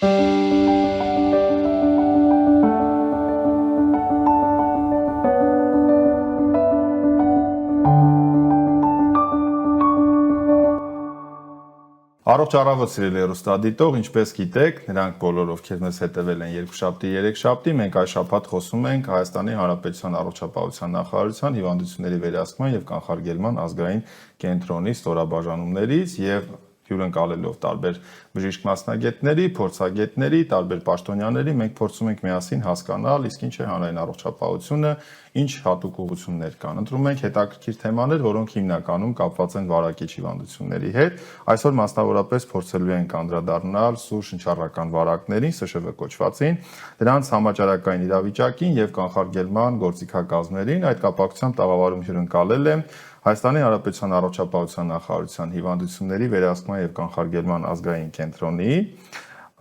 Առողջ առավոտ սիրելի հեռուստադիտող, ինչպես գիտեք, նրանք բոլոր ովքեր մեզ հետևել են երկուշաբթի, երեքշաբթի, մենք այս շաբաթ խոսում ենք Հայաստանի Հանրապետության առողջապահության նախարարության հիվանդությունների վերահսկման եւ կանխարգելման ազգային կենտրոնի ստորաբաժանումներից եւ հյուրընկալելով տարբեր բժիշկ մասնագետների, փորձագետների, տարբեր պաշտոնյաների, մենք փորձում ենք միասին հասկանալ, իսկ ինչ է հանրային առողջապահությունը, ինչ հատուկ ուղղություններ կան։ Ընտրում ենք հետաքրքիր թեմաներ, որոնք հիմնականում կապված են վարակիչ հիվանդությունների հետ։ Այսօր մասնավորապես փորձելու ենք անդրադառնալ սուր շնչառական վարակներին, ՍՇՎ կոչվածին, դրանց համաճարակային իրավիճակին եւ կանխարգելման գործիքակազմերին։ Այդ կապակցությամբ տաղավարում հյուրընկալել եմ Հայաստանի Հանրապետության առողջապահության նախարարության հիվանդությունների վերահսկման եւ կանխարգելման ազգային կենտրոնի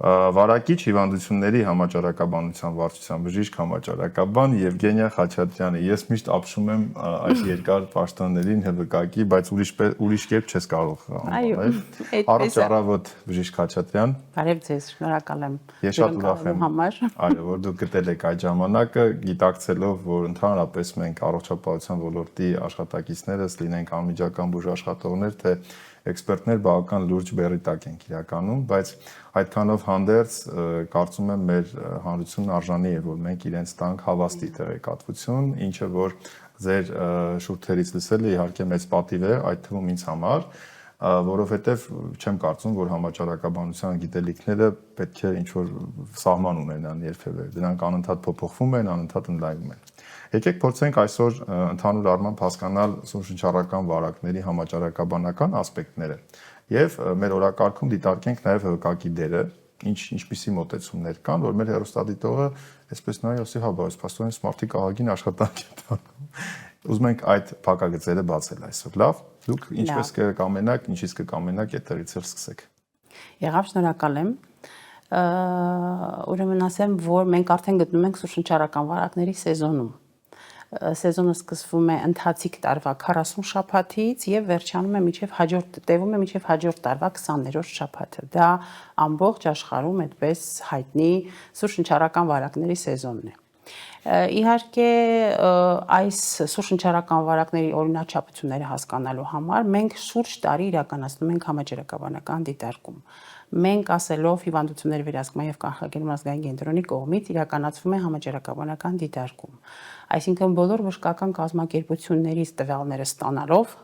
վարակիչ հիվանդությունների համաճարակաբանության վարչության բժիշկ համաճարակաբան Եվգենիա Խաչատրյանը։ Ես միշտ ապշում եմ այս երկար պաշտոններին հվկակի, բայց ուրիշ կերպ չես կարող անվանել։ Առողջ առավոտ բժիշկ Խաչատրյան։ Բարև ձեզ, շնորհակալ եմ։ Ես շատ ուրախ եմ, այո, որ դուք գտել եք այդ ժամանակը, գիտակցելով, որ ընդհանրապես մենք առողջապահության ոլորտի աշխատակիցներս լինենք անմիջական բուժաշխատողներ, թե էքսպերտներ բավական լուրջ բեռի տակ ենք իրականում, բայց այդքանով հանդերձ կարծում եմ մեր հանրությունն արժանի է, որ մենք իրենց տանք հավաստի տեղեկատվություն, ինչը որ ձեր շուրթերից լսելը իհարկե մեծ պատիվ է, այդ թվում ինձ համար, որովհետև չեմ կարծում, որ համաճարակաբանության գիտելիքները պետք է ինչ-որ սահման ունենան երբևէ, դրանք անընդհատ փոփոխվում են, անընդհատ ընդլայնվում են։ Եկեք փորձենք այսօր ընդհանուր առմամբ հասկանալ սուր շնչառական վարակների համաճարակաբանական ասպեկտները եւ մեր օրակարգում դիտարկենք նաեւ ՀԿ-ի դերը, ինչպիսի մոտեցումներ կան, որ մեր հեռուստադիտողը այսպես նայի ասի, հա, բայց փաստորեն սմարթիկ ահագին աշխատանք է տանում։ Ուզում ենք այդ փակագծերը բացել այսօր։ Լավ, դուք ինչպես կկամենաք, ինչից կկամենաք այդտեղից էլ սկսեք։ Եղավ, շնորհակալ եմ։ Ուրեմն ասեմ, որ մենք արդեն գտնվում ենք սուր շնչառական վարակների սեզոնում։ Սեզոնը սկսվում է ընթացիկ տարվա 40 շաբաթից եւ վերջանում է տևում է մինչեւ հաջորդ տարվա 20-րդ շաբաթը։ Դա ամբողջ աշխարհում այդպես հայտնի սուր շնչառական վարակների սեզոնն է։ Իհարկե այս սուր շնչառական վարակների օրինաչափությունները հասկանալու համար մենք շուրջ տարի իրականացնում ենք համաճարակաբանական դիտարկում։ Մենք ասելով հիվանդությունների վերահսկման եւ կանխարգելման ազգային կենտրոնի կողմից իրականացվում է համաճարակաբանական դիտարկում։ Այսինքն բոլոր բժշկական կազմակերպություններից տվյալները ստանալով,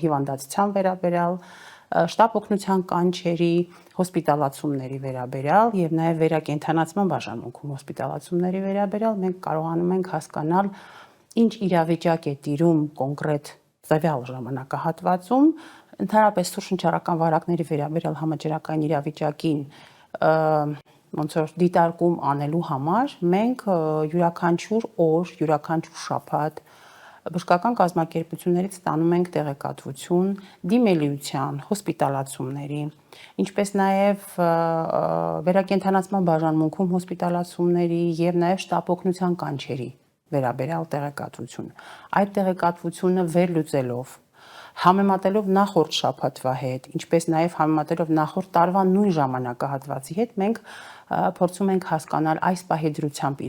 հիվանդացության վերաբերյալ, շտապ օգնության կանչերի, հոսպիտալացումների վերաբերյալ եւ նաեւ վերակենդանացման բաժանմունքում հոսպիտալացումների վերաբերյալ մենք կարողանում ենք հասկանալ ինչ իրավիճակ է տիրում կոնկրետ տվյալ ժամանակահատվածում, ընդհանրապես սուր շնչառական վարակների վերաբերյալ համաճարակային իրավիճակին ոնց որ դիտարկում անելու համար մենք յուրաքանչյուր օր, յուրաքանչյուր շաբաթ բժշկական կազմակերպություններից ստանում ենք տեղեկատվություն դիմելիության, հոսպիտալացումների, ինչպես նաև վերակենդանացման բաժանմունքում հոսպիտալացումների եւ նաև շտապ օգնության կանչերի վերաբերյալ տեղեկատվություն։ Այդ տեղեկատվությունը վերլուծելով, համեմատելով նախորդ շաբաթվա հետ, ինչպես նաև համեմատելով նախորդ տարվա նույն ժամանակահատվածի հետ, մենք փորձում ենք հասկանալ այս պահի դրությամբ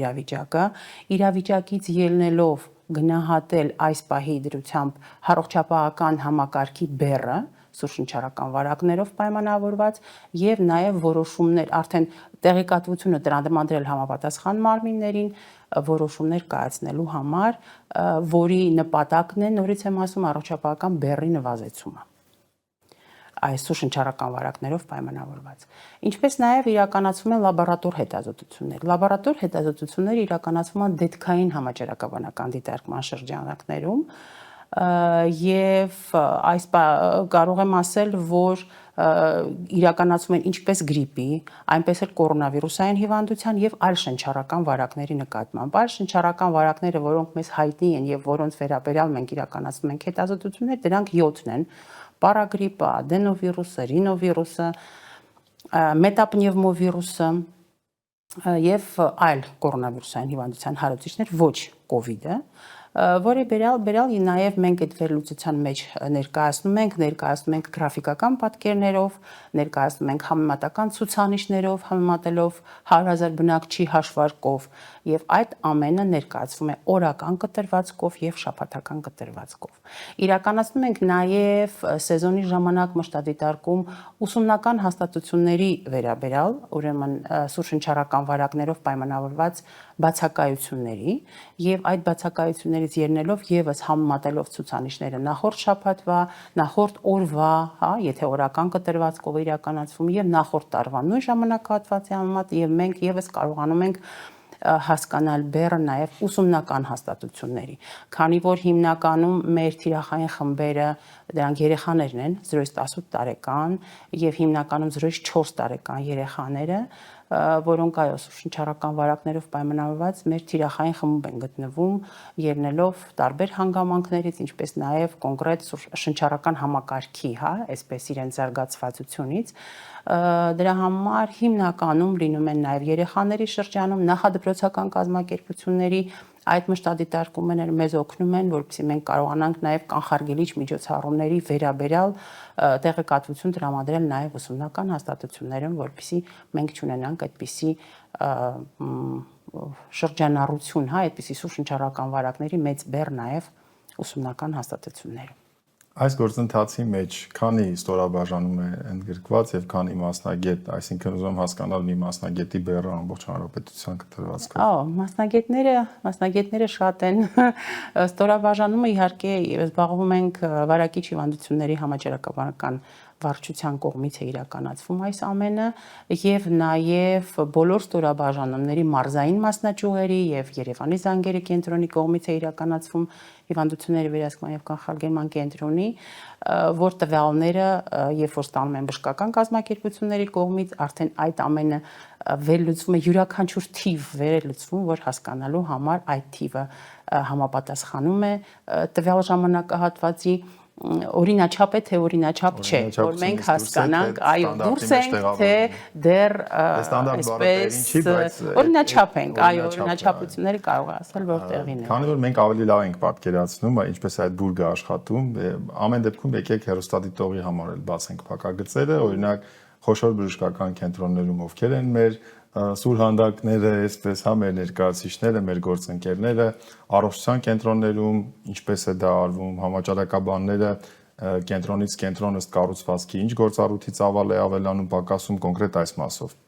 իրավիճակից ելնելով գնահատել այս պահի դրությամբ առողջապահական համակարգի բեռը սուր շնչառական վարակներով պայմանավորված եւ նաեւ որոշումներ արդեն տեղեկատվությունը տրամադրել համապատասխան մարմիններին որոշումներ կայացնելու համար, որի նպատակն է նորից եմ ասում առողջապահական բեռի նվազեցումը այս սուր շնչառական վարակներով պայմանավորված։ Ինչպես նաև իրականացվում են լաբորատոր հետազոտություններ։ Լաբորատոր հետազոտությունները իրականացվում են դետքային համաճարակաբանական դիտարկման շրջանակներում եւ այս կարող եմ ասել, որ իրականացում են ինչպես գրիպի, այնպես էլ կորոնավիրուսային հիվանդության եւ այլ շնչառական վարակների նկատմամբ։ Այլ շնչառական վարակները, որոնք մեզ հայտնի են եւ որոնց վերաբերյալ մենք իրականացնում ենք հետազոտություններ, դրանք 7-ն են. պարագրիպը, ադենովիրուսը, ռինովիրուսը, մետապնևմովիրուսը եւ այլ կորոնավիրուսային հիվանդության հարուցիչներ, ոչ կովիդը, որի բերալ նաև մենք այդ վերլուծության մեջ ներկայացնում ենք գրաֆիկական պատկերներով, ներկայացնում ենք համեմատական ցուցանիշներով, համեմատելով 100,000 բնակչի հաշվարկով եւ այդ ամենը ներկայացվում է օրական կտրվածքով եւ շաբաթական կտրվածքով։ Իրականացնում ենք նաև սեզոնի ժամանակ մշտադիտարկում ուսումնական հաստատությունների վերաբերյալ, ուրեմն սուրշնչառական վարակներով պայմանավորված բացակայությունների եւ այդ բացակայություններից ելնելով եւս համեմատելով ցուցանիշները նախորդ շաբաթվա, նախորդ օրվա, հա, եթե օրական կտրվածքով իրականացվում եւ նախորդ տարվա նույն ժամանակահատվածի համեմատ եւ մենք եւս կարողանում ենք հասկանալ բեռը նաև ուսումնական հաստատությունների, քանի որ հիմնականում մեր թիրախային խմբերը դրանք երեխաներն են 0-ից 18 տարեկան եւ հիմնականում 0-ից 4 տարեկան երեխաները, որոնք այո սուրշնչառական վարակներով պայմանավորված մեր թիրախային խմբում են գտնվում, ելնելով տարբեր հանգամանքներից, ինչպես նաև կոնկրետ շնչառական համակարգի, հա, այսպես իրենց զարգացվածությունից, դրա համար հիմնականում լինում են նաև երեխաների շրջանում նախադպրոցական կազմակերպությունների այդ մշտադիտարկումները մեզ օգնում են, որպեսզի մենք կարողանանք նաև կանխարգելիչ միջոցառումների վերաբերյալ տեղեկատվություն տրամադրել նաև ուսումնական հաստատություններում, որպեսզի մենք չունենանք այդպիսի շրջանառություն, հա, այդպիսի սուրշնչառական վարակների մեծ բեռ նաև ուսումնական հաստատություններում։ Այս գործընթացի մեջ քանի ստորաբաժանում է ընդգրկված եւ քանի մասնագետ, այսինքն ուզում եմ հասկանալ մի մասնագետի բեռը ամբողջ հանրապետության կտրվածքով։ Մասնագետները շատ են։ Ստորաբաժանումը իհարկե զբաղվում ենք վարակիչ հիվանդությունների համաճարակաբանական վարչության կողմից է իրականացվում այս ամենը եւ նաեւ բոլոր ստորաբաժանումների մարզային մասնաճյուղերի եւ Երևանի զանգերի կենտրոնի կողմից է իրականացվում հիվանդությունների վերահսկման եւ կանխարգելման կենտրոնի, որ տվյալները երբ որ ստանում են բժշկական կազմակերպությունների կողմից, արդեն այդ ամենը վերլուծվում է յուրաքանչյուր թիվ վերլուծվում, որ հասկանալու համար այդ թիվը համապատասխանում է տվյալ ժամանակահատվածի օրինաչափ է թե օրինաչափ չէ, որ մենք հասկանանք, այո, դուրս ենք թե դեռ այսպես օրինաչափ ենք, այո, օրինաչափությունները կարող է ասել որտեղին է։ Քանի որ մենք ավելի լավ ենք պատկերացնում, ինչպես այդ բուրգը աշխատում, ամեն դեպքում եկեք հեռուստադիտողի համար էլ բացենք փակագծերը, օրինակ խոշոր բժշկական կենտրոններում ովքեր են մեր սուրհանդակները, այսպես հա մեր ներկայացուցիչները, մեր գործընկերները, առողջության կենտրոններում ինչպես է դա արվում, համաճարակաբանները կենտրոնից կենտրոն ըստ կառուցվածքի ինչ գործառույթի ծավալ է ավելանում, պակասում կոնկրետ այս մասով։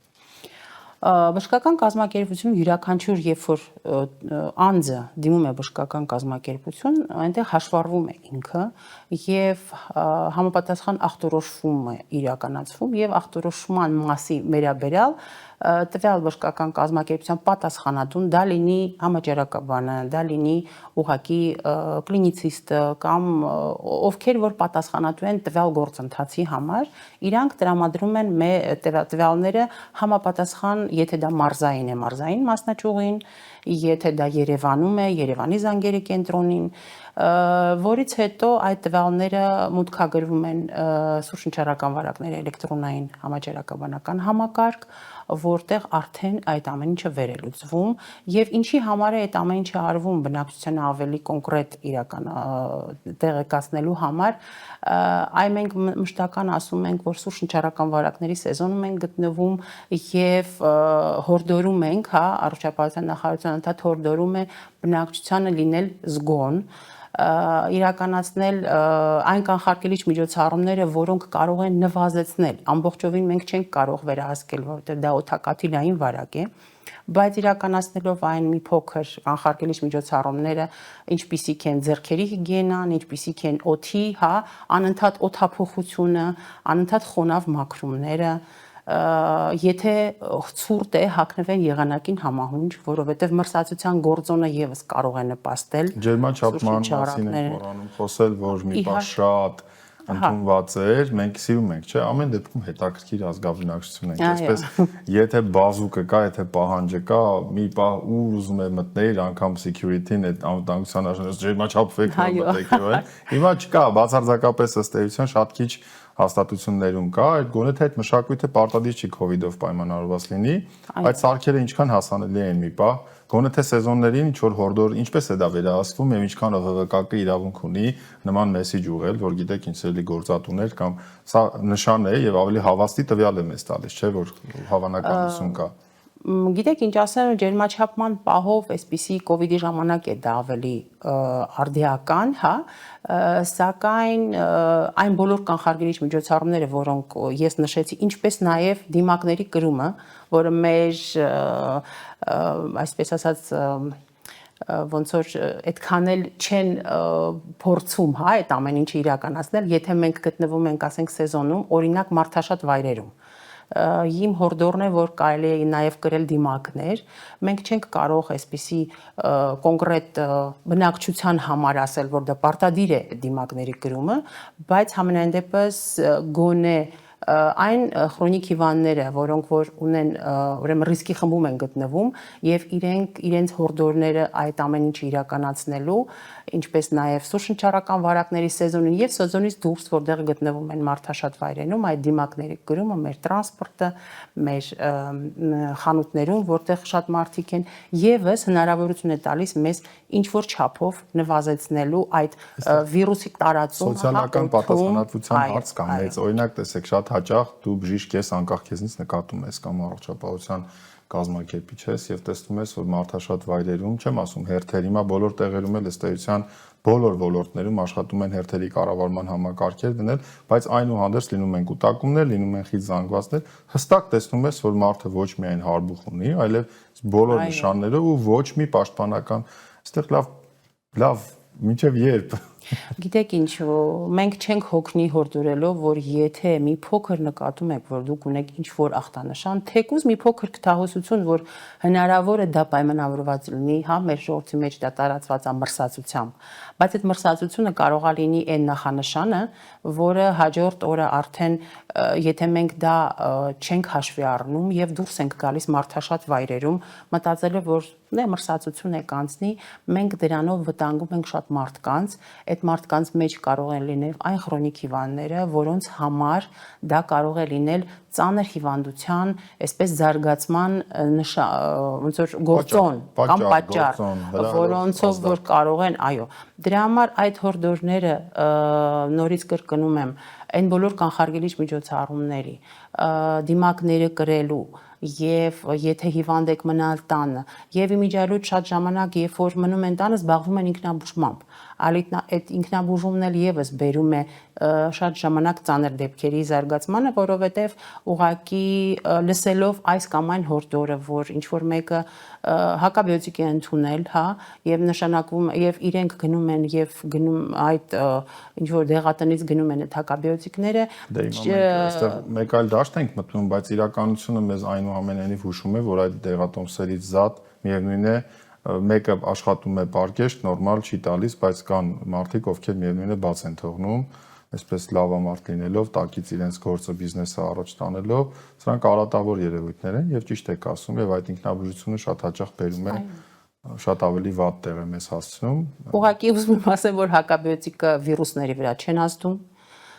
Բժշկական կազմակերպություն յուրաքանչյուր երբ որ անձը դիմում է բժշկական կազմակերպություն, այնտեղ հաշվառվում է ինքը եւ համապատասխան ախտորոշվում է իրականացվում եւ ախտորոշման մասի վերաբերյալ տվյալ բժշկական կազմակերպության պատասխանատուն, դա լինի համաճարակաբանը, դա լինի ուղղակի կլինիցիստը կամ ովքեր որ պատասխանատու են տվյալ գործընթացի համար, իրանք տրամադրում են տվյալները համապատասխան, եթե դա մարզային է, մարզային մասնաճյուղին, եթե դա Երևանում է, Երևանի զանգերի կենտրոնին, որից հետո այդ տվյալները մուտքագրվում են սուրշնչառական վարակների էլեկտրոնային համաճարակաբանական համակարգ, որտեղ արդեն այդ ամեն ինչը վերելուծվում եւ ինչի համար է այդ ամեն ինչը արվում բնակչությանը ավելի կոնկրետ իրական տեղեկացնելու համար, այ մենք մշտական ասում ենք, որ սուրշնչառական վարակների սեզոնում ենք գտնվում եւ հորդորում ենք, հա, առողջապահության նախարարությունը ընդհանուր հորդորում է բնակչությանը լինել զգոն, իրականացնել այն կանխարգելիչ միջոցառումները, որոնք կարող են նվազեցնել, ամբողջովին մենք չենք կարող վերահսկել, որովհետև դա օդակաթիլային վարակ է, բայց իրականացնելով այն մի փոքր կանխարգելիչ միջոցառումները, ինչպիսիք են ձեռքերի հիգիենան, ինչպիսիք են օդի, հա, անընդհատ օդափոխությունը, անընդհատ խոնավ մաքրումները, եթե ցուրտ է հագնվեն եղանակին համահունչ, որովհետև մրսածության գործոնը եւս կարող է նպաստել ջերմաչափման մասին ենք մոռանում խոսել, որ մի բան շատ ընդունված էր, մենք սիրում ենք, չէ՞, ամեն դեպքում հետաքրքիր ազգաբնակչություն ենք, այսպես եթե բազուկը կա, եթե պահանջը կա, մի պահ ուր ուզում է մտնել, անգամ security-ն այդ անվտանգության ջերմաչափվեք մտեք, այո։ Հիմա չկա, բացարձակապես ըստ էության շատ քիչ հաստատություններում կա, այդ գոնե թե այդ մշակույթը պարտադիր չի COVID-ով պայմանավորված լինի, այդ սարքերը ինչքան հասանելի են մի պահ, գոնե թե սեզոններին ինչ որ հորդոր, ինչպես է դա վերահսկվում եւ ինչքանով ՀՎԿ-ը իրավունք ունի նման մեսիջ ուղղել, որ գիտեք ինչ էլի գործատուներ կամ սա նշան է եւ ավելի հավաստի տվյալ է մեզ տալիս, չէ՞ որ հավանականություն կա։ Գիտեք ինչ ասեմ, ջերմաչափման պահով այսպիսի կոവിഡ്ի ժամանակ է դա ավելի արդիական, հա, սակայն այն բոլոր կանխարգելիչ միջոցառումները, որոնք ես նշեցի, ինչպես նաև դիմակների կրումը, որը մեր այսպես ասած ոնց որ այդքան էլ չեն փորձում, հա, այդ ամեն ինչը իրականացնել, եթե մենք գտնվում ենք, ասենք, սեզոնում, օրինակ մարդաշատ վայրերում իմ հորդորն է, որ կարելի է նաև կրել դիմակներ, մենք չենք կարող այսպիսի կոնկրետ բնակչության համար ասել, որ դա պարտադիր է դիմակների կրումը, բայց համենայն դեպս գոնե այն քրոնիկ հիվանդները, որոնք որ ունեն ուրեմն ռիսկի խմբում են գտնվում եւ իրենց հորդորները այդ ամեն ինչը իրականացնելու, ինչպես նաեւ սուրշնչառական վարակների սեզոնին եւ սեզոնից դուրս, որտեղ գտնվում են մարդաշատ վայրերում, այդ դիմակների կրումը, մեր տրանսպորտը, մեր խանութներում, որտեղ շատ մարդիկ են, եւս հնարավորություն է տալիս մեզ ինչ որ չափով նվազեցնելու այդ վիրուսի տարածումը, սոցիալական պատասխանատվության հարց կա մեծ, օրինակ տեսեք շատ հաճախ դու բժիշկ ես, անկախ քեզնից նկատում ես կամ առողջապահության կազմակերպիչ ես եւ տեսնում ես, որ մարդաշատ վայրերում, չեմ ասում հերթեր, հիմա բոլոր տեղերում էլ ըստ էության բոլոր ոլորտներում աշխատում են հերթերի կառավարման համակարգեր դնել, բայց այնուհանդերձ լինում են կուտակումներ, լինում են խիտ զանգվածներ, հստակ տեսնում ես, որ մարդը ոչ միայն հարբուխ ունի, այլև բոլոր նշաններով ու ոչ մի պաշտպանական, այստեղ լավ, մինչև երբ Գիտեք ինչ, մենք չենք հոգնի հորդորելով, որ եթե մի փոքր նկատում եք, որ դուք ունեք ինչ-որ ախտանշան, թեկուզ մի փոքր քթահոսություն, որ հնարավոր է դա պայմանավորված լինի, հա, մեր ժողովրդի մեջ դա տարածված է մրսածությամբ, բայց այդ մրսածությունը կարող է լինի այն նախանշանը, որը հաջորդ օրը արդեն եթե մենք դա չենք հաշվի առնում եւ դուրս ենք գալիս մարդաշատ վայրերում, մտածելով որ մրսածություն է կանցնի, մենք դրանով վտանգում ենք շատ մարդկանց, այդ մարդկանց մեջ կարող են լինել այն քրոնիկ հիվանդները, որոնց համար դա կարող է լինել ծանր հիվանդության, այսպես զարգացման ոնց որ գործոն կամ պատճառ, որոնցով որ կարող են, այո, դրա համար այդ հորդորները նորից կրկնում եմ, այն բոլոր կանխարգելիչ միջոցառումների, դիմակները կրելու եւ եթե հիվանդ եք մնալ տանը եւ իմիջիայլոց շատ ժամանակ երբ որ մնում են տանը զբաղվում են ինքնաբուժմամբ այդ ինքնաբուժումն էլ եւս բերում է շատ ժամանակ ծանր դեպքերի զարգացմանը, որովհետեւ ուղղակի լսելով այս կամ այն հորդորը, որ ինչ որ մեկը հակաբիոտիկ է ընդունել, հա, եւ նշանակվում եւ իրենք գնում են եւ գնում այդ ինչ որ դեղատնից գնում են այդ հակաբիոտիկները, այստեղ մեկ այլ դաշտ ենք մտնում, բայց իրականությունը մեզ այնուամենայնիվ հուշում է, որ այդ դեղատոմսերից զատ միևնույն է մեկը աշխատում է պարկեշտ, նորմալ չի տալիս, բայց կան մարդիկ, ովքեր միևնույն է բաց են թողնում, այսպես լավամարդ լինելով, տակից իրենց գործը, բիզնեսը առաջ տանելով, սրանք արատավոր երևույթներ են եւ ճիշտ եք ասում եւ այդ ինքնաբուժությունը շատ հաճախ բերում է շատ ավելի վատ տեղ է մեզ հասցնում։ Ուղղակի ուզում եմ ասեմ, որ հակաբիոտիկը վիրուսների վրա չեն ազդում,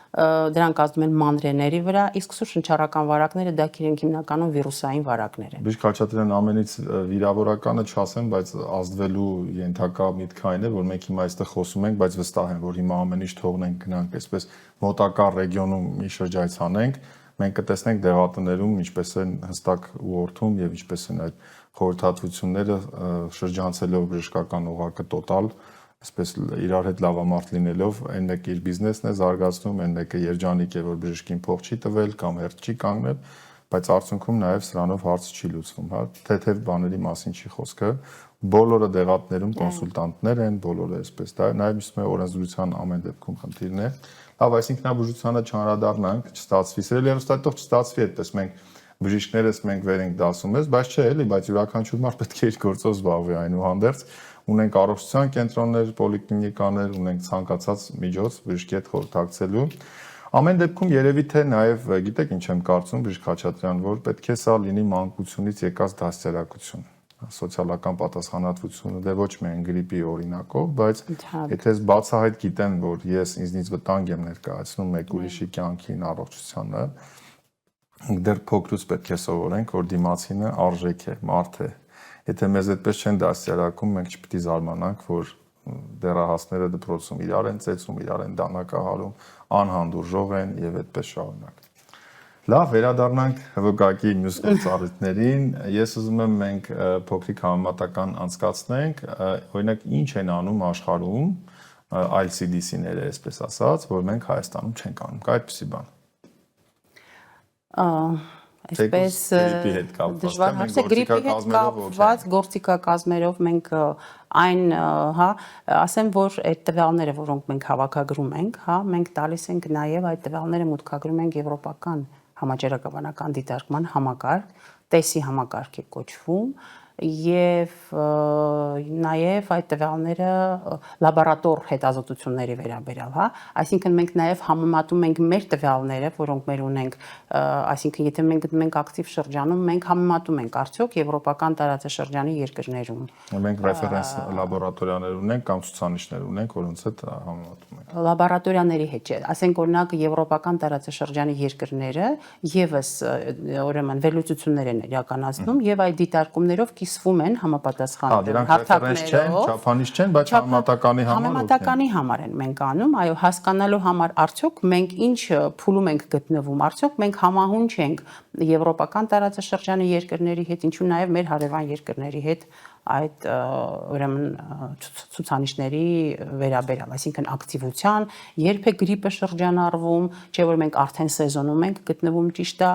դրանք ազդում են մանրեների վրա, իսկ սուրշնչառական վարակները դա իրենք հիմնականում վիրուսային վարակներ են։ Բժիշկ Խաչատրյան, ամենից վիրավորականը չասեմ, բայց ազդվելու ենթակա միտքը այն է, որ մենք հիմա այստեղ խոսում ենք, բայց վստահ եմ, որ հիմա ամեն ինչ թողնենք գնանք այսպես մոտակա ռեգիոնում մի շրջայց անենք, մենք կտեսնենք դեղատներում ինչպես են հստակ ուղղորդում եւ ինչպես են այդ խորհրդատվությունները շրջանցելով բժշկական օղակը տոտալ, այսպես իրար հետ լավամարդ լինելով, այն մեկը իր բիզնեսն է զարգացնում, այն մեկը երջանիկ է, որ բժշկին փող չի տվել կամ հերթ չի կանգնել, բայց արդյունքում նաև սրանով հարցը չի լուծվում, հա, թեթև բաների մասին չի խոսքը, բոլորը դեղատներում կոնսուլտանտներ են, բոլորը այսպես, դա նաև իսկույն օրենսդրության ամեն դեպքում խնդիրն է։ Լավ, այս ինքնաբուժությանը չանդրադառնանք, չստացվի, սիրելի հեռուստադիտող, չստացվի այդպես մենք բժիշկներս մենք վեր ենք դասում ես, բայց չէ, էլի, բայց յուրաքանչյուր մարդ պետք է իր գործով զբաղվի այնուհանդերձ, ունենք առողջության կենտրոններ, պոլիկլինիկաներ, ունենք ցանկացած միջոց բժշկի հետ խորհրդակցելու։ Ամեն դեպքում երևի թե նաև գիտեք ինչ եմ կարծում, բժիշկ Խաչատրյան, որ պետք է սա լինի մանկությունից եկած դաստիարակություն։ սոցիալական պատասխանատվությունը դե ոչ միայն գրիպի օրինակով, բայց եթե ես բացահայտ գիտեմ, որ ես ինձնից վտանգ եմ ներկայացնում մեկ ուրիշի կյանքին, առողջությանը, դեռ փոքրուց պետք է սովորենք, որ դիմացինը արժեք է, մարդ է։ Եթե մեզ այդպես չեն դաստիարակում, մենք չպետք է զարմանանք, որ դեռահասները դպրոցում իրար են ծեծում, իրար են դանակահարում, անհանդուրժող են եւ այդպես շարունակ։ Լավ, վերադառնանք հվկակի մյուս գործառույթներին։ Ես ուզում եմ մենք փոքրիկ համեմատական անցկացնենք, օրինակ ինչ են անում աշխարհում այլ CDC-ները, այսպես ասած, որ մենք Հայաստանում չենք անում։ Կա այդպիսի բան։ Այսպես դժվար հարց է, գրիպի հետ կապված գործիքակազմերով մենք այն, հա, ասեմ, որ այդ տվյալները, որոնք մենք հավաքագրում ենք, հա, մենք տալիս ենք նաև այդ տվյալները մուտքագրում ենք եվրոպական համաճարակաբանական դիտարկման համակարգ, տեսի համակարգ է կոչվում, եւ նաեւ այդ տվյալները լաբորատոր հետազոտությունների վերաբերյալ, հա, այսինքն մենք նաեւ համեմատում ենք մեր տվյալները, որոնք մեր ունենք, այսինքն եթե մենք գտնվում ենք ակտիվ շրջանում, մենք համեմատում ենք արդյոք եվրոպական տարածաշրջանի երկրներում։ Մենք ռեֆերենս լաբորատորիաներ ունենք կամ ցուցանիշներ ունենք, որոնց հետ համեմատում ենք։ Լաբորատորիաների հետ չէ, ասենք օրինակ եվրոպական տարածաշրջանի երկրները եւս ուրեմն վերլուծություններ են իրականացնում եւ այդ դիտարկումներով կիսվում են համապատասխան հարթակներով, չափանիշ չեն, բայց համեմատականի համար են մենք անում, այո, հասկանալու համար արդյոք մենք ինչ փուլում ենք գտնվում, արդյոք մենք համահունչ ենք եվրոպական տարածաշրջանի երկրների հետ, ինչու նաև մեր հարևան երկրների հետ այդ ուրեմն ցուցանիշների վերաբերյալ, այսինքն ակտիվության, երբ է գրիպը շրջանառվում, չէ՞ որ մենք արդեն սեզոնում ենք գտնվում, ճիշտ է,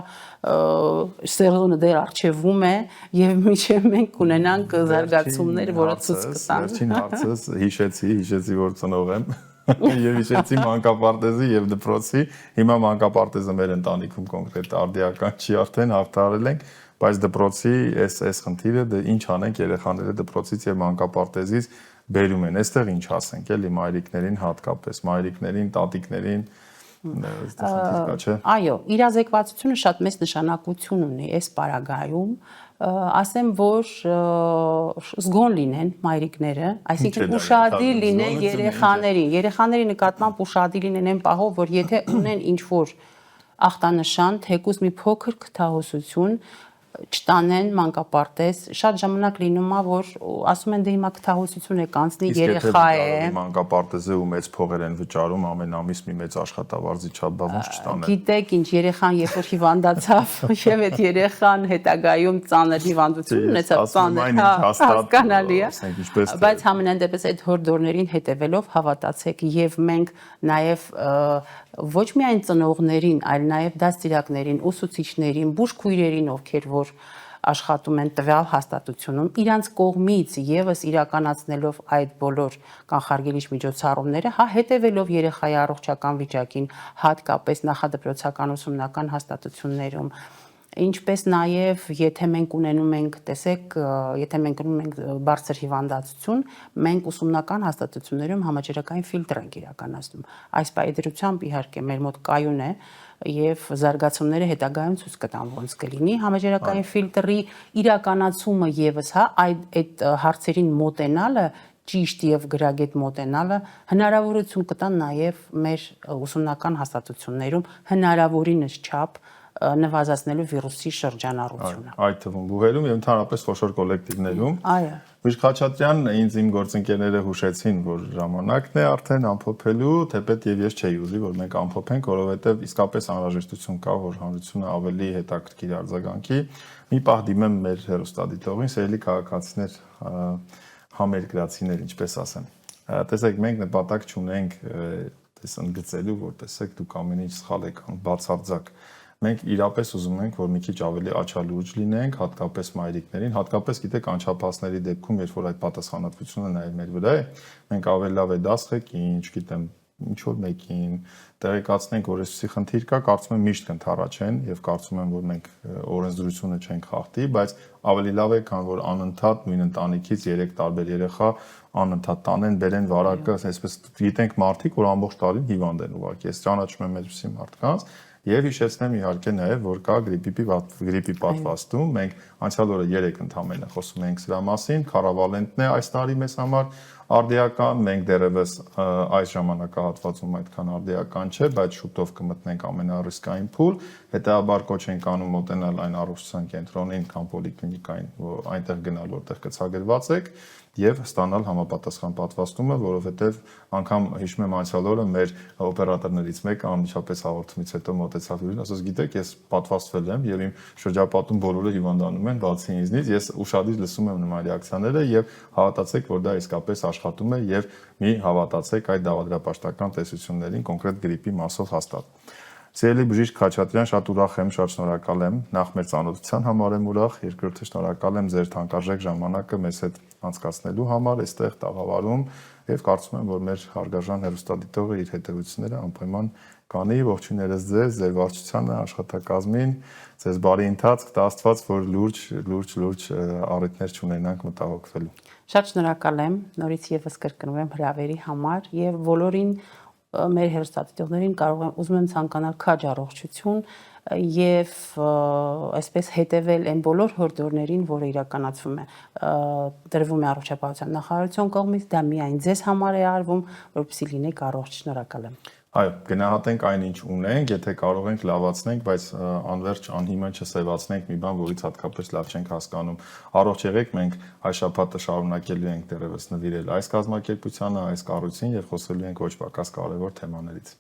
սեզոնը դեռ առջևում է եւ միջև մենք ունենանք զարգացումներ, որը ցույց կտան։ Վերջին հարցս հիշեցի, որ ծնող եմ։ Եվ հիշեցի մանկապարտեզի եւ դպրոցի, հիմա մանկապարտեզը մեր ընտանիքում կոնկրետ արդիական չի, արդեն հաղթարել ենք, բայց դպրոցի այս խնդիրը դե ինչ անենք, երեխաները դպրոցից եւ մանկապարտեզից բերում են, այստեղ ինչ ասենք, էլի մայրիկներին հատկապես, մայրիկներին, տատիկներին, այո, իրազեկվածությունը շատ մեծ նշանակություն ունի այս պարագայում, ասեմ, որ զգոն լինեն մայրիկները, այսինքն ուշադիր լինեն երեխաների նկատմամբ ուշադիր լինեն այն պահով, որ եթե ունեն ինչ-որ ախտանշան, թեկուզ մի փոքր քթահոսություն, չտանեն մանկապարտեզ, շատ ժամանակ լինում է, որ ասում են դե հիմա քթահոսություն է կանցնի, երեխա է։ Մանկապարտեզը ու մեծ փողեր են վճարում, ամեն ամիս մի մեծ աշխատավարձի չափ բավոց չտանեն։ Գիտեք ինչ, երեխան երբ որ հիվանդացավ, եւ այդ երեխան հետագայում ծանր հիվանդություն ունեցավ, ծանր, հասկանալի է, բայց համենայն դեպս այդ հորդորներին հետևելով հավատացեք, եւ մենք նաեւ ոչ միայն ծնողներին, այլ նաև դաստիարակներին, ուսուցիչներին, բուժքույրերին, ովքեր որ աշխատում են տվյալ հաստատությունում, իրանց կողմից եւս իրականացնելով այդ բոլոր կանխարգելիչ միջոցառումները, հա, հետևելով երեխայի առողջական վիճակին, հատկապես նախադպրոցական ուսումնական հաստատություններում, ինչպես նաև եթե մենք ունենում ենք, տեսեք, եթե մենք ունենում ենք բարձր հիվանդացություն, մենք ուսումնական հաստատություններում համաճարակային ֆիլտր ենք իրականացնում։ Այս պայդրությամբ իհարկե մեր մոտ կայուն է եւ զարգացումները հետագայում ցույց կտան ոնց կլինի համաճարակային ֆիլտրի իրականացումը եւս, հա, այդ հարցերին մոտենալը ճիշտ եւ գրագետ մոտենալը հնարավորություն կտան նաեւ մեր ուսումնական հաստատություններում հնարավորինս չափ նվազեցնելու վիրուսի շրջանառությունը։ Այդ թվում բուհերում եւ ընդհանրապես խոշոր կոլեկտիվներում։ Այո։ Միշտ Խաչատրյան ինձ իմ գործընկերները հուշեցին, որ ժամանակն է արդեն ամփոփելու, թեպետ եւ ես չէի ուզի, որ մենք ամփոփենք, որովհետեւ իսկապես անհրաժեշտություն կա, որ հանրությունը ավելի հետաքրքիր արձագանքի։ Մի պահ դիմեմ մեր հեռուստադիտողին, սիրելի քաղաքացիներ, համերկրացիներ, ինչպես ասեմ։ Տեսեք, մենք նպատակ չունենք այս ընդգծելու, որ տեսեք դուք ամեն ինչ սխալ եք անում, բացարձակ։ Մենք իրապես ուզում ենք, որ մի քիչ ավելի աչալուրջ լինենք, հատկապես մայրիկներին, հատկապես գիտեք անչափահասների դեպքում, երբ որ այդ պատասխանատվությունը նաև մեր վրա է, մենք ավելի լավ է դասղեկին, չգիտեմ, ինչ որ մեկին տեղեկացնենք, որ այսպիսի խնդիր կա, կարծում եմ միշտ կընդառաջեն եւ կարծում եմ, որ մենք օրենսդրությունը չենք խախտի, բայց ավելի լավ է, քան որ անընդհատ նույն ընտանիքից 3 տարբեր երեխա անընդհատ տանեն, բերեն վարակը, այսպես գիտենք մարդիկ, որ ամբողջ տարին հիվանդ են ուղղակի։ Ես ճանաչում եմ այսպիսի մարդկանց Եվ հիշեցնեմ իհարկե նաև, որ կա գրիպի պատվաստում, մենք անցյալ օրը 3 ընդամենը խոսում ենք սրա մասին, քարավալենտն է այս տարի մեզ համար արդիական, մենք դեռևս այս ժամանակահատվածում այդքան արդիական չէ, բայց շուտով կմտնենք ամենառիսկային փուլ, հետեւաբար կոչ ենք անում մոտենալ այն առողջության կենտրոնին կամ պոլիկլինիկային, այնտեղ գնալ, որտեղ կցագրված եք եւ ստանալ համապատասխան պատվաստումը, որովհետեւ անգամ հիշում եմ անցյալ օրը մեր օպերատորներից մեկը անմիջապես հաղորդումից հետո մոտեցավ ուրին, ասաց գիտեք, ես պատվաստվել եմ եւ իմ շրջապատում բոլորը հիվանդանում են, բացի ինձնից, ես ուշադիր լսում եմ նման ռեակցիաները եւ հավատացեք, որ դա իսկապես աշխատում է եւ մի հավատացեք այդ դավադրապաշտական տեսություններին կոնկրետ գրիպի մասով հաստատ։ Սիրելի բժիշկ Խաչատրյան, շատ ուրախ եմ, շատ շնորհակալ եմ նախ մեր ծանոթության համար եմ ուրախ, երկրորդը շնորհակալ եմ ձեր թանկարժեք ժամանակը մեզ հետ անցկացնելու համար այստեղ տաղավարում եւ կարծում եմ, որ մեր հարգարժան հեռուստադիտողը իր հետևությունները անպայման կանի, ողջույններս ձեզ, ձեր վարչությանը, աշխատակազմին, ձեզ բարի ընթացք, տա Աստված, որ լուրջ առիթներ չունենանք մտահոգվելու։ Շատ շնորհակալ եմ, նորից եւս կրկնում եմ հրավերի համար եւ բոլորին մեր հեռուստադիտողներին ուզում եմ ցանկանալ քաջ առողջություն եւ այսպես հետեւել այն բոլոր հորդորներին, որը իրականացվում է դրվում է առողջապահության նախարարության կողմից, դա միայն ձեզ համար է արվում, որպեսզի լինեք առողջ։ Շնորհակալ եմ։ Այո, գնահատենք այն, ինչ ունենք, եթե կարող ենք լավացնենք, բայց անverջ անհիմն չսևացնենք մի բան, որից հատկապես լավ չենք հասկանում։ Առողջ եղեք, մենք այս շաբաթը շարունակելու ենք դեռևս նվիրել այս կազմակերպությանը, այս կառույցին եւ խոսելու ենք ոչ պակաս կարեւոր թեմաներից։